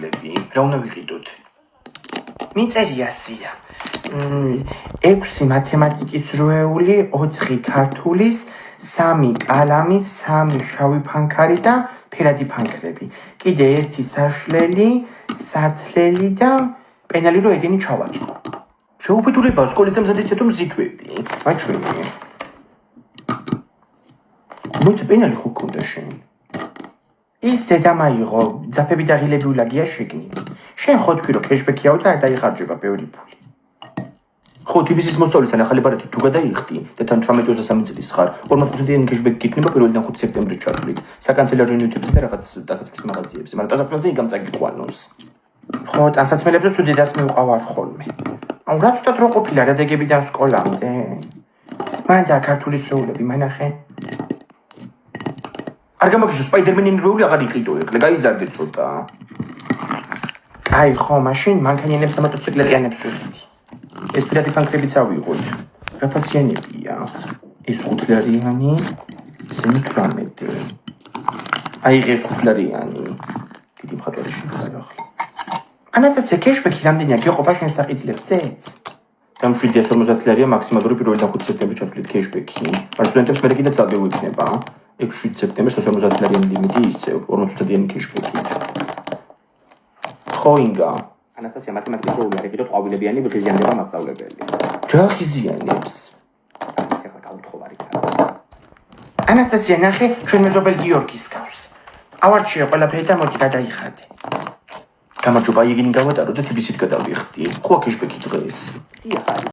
შეხვედრები, რა უნდა ვიყიდოთ? მიწერი ასია. 6 მათემატიკის როეული, 4 ქართულის, 3 კალამის, 3 შავი ფანქარი და ფერადი ფანქრები. კიდე 1 საშლელი, სათლელი და პენალი რო ეგენი ჩავაწყო. შეუბედურება სკოლის დამზადეთ მზითვები. მაჩვენე. მოიცა პენალი ხო გქონდა შენ? ის დედამ აიღო, ძაფები და ღილები ულაგია შეგნილი. შენ ხო თქვი რომ კეშბექიაო და არ დაიხარჯება ბევრი ფული. ხო თბილისის მოსწავლისთან ახალი ბარათი თუ გადაიხდი და თან 18-23 წლის ხარ 40%-იანი კეშბექი გიქნება 1-დან 5 სექტემბრის ჩათვლით საკანცელერო ნივთებზე და რაღაც დასაწყისის მაღაზიებზე, მაგრამ დასაწყისზე იგამ წაგიყვანოს. ხო, დასაწყისებლებს თუ დედას მივყავარ ხოლმე. აუ რა ცოტა დრო ყოფილა დადეგებიდან სკოლამდე. მან და ქართულის როულები მანახე. არ გამოგიშო სპაიდერმენის როული აღარ იყიდო ეკლა, გაიზარდე ცოტა. აი ხო, მაშინ მანქანიანებს და მოტოციკლეტიანებს ვიყიდი. ეს პირადი ფანქრებიც ავიღოთ. რა ფასიანებია? ეს 5-ლარიანი, ესენი 18. აი ეს 5-ლარიანი. დიდი მხატვარი შეგვიძლია. ანასტასია კეშბექი რამდენია გეყოფა შენ საყიდლებზეც? там 750 მაქსიმალური 1-დან 5 სექტემბრის ჩათვლით კეშბექი. მაგრამ სტუდენტებს მე კიდე ძალზე უიქნება. 6 სექტემბერს 150 ლიმიტი ისევ 40%-იანი კეშბექი. ხო ინგა. ანასტასია მათემატიკის როული არ იყიდოთ ყვავილებიანი ღიზიანდება მასწავლებელი. რა ღიზიანებს? ეს ახლა გაუთხოვარი. ანასტასია ნახე ჩვენ მეზობელ გიორგის გავს. ავარჩიე ყველაფერი და მოდი გადაიხადე. გამარჯობა, იგინი გავატარო და თბილისით გადავიხდი. ხო კეშბექი დღეს. დიახ.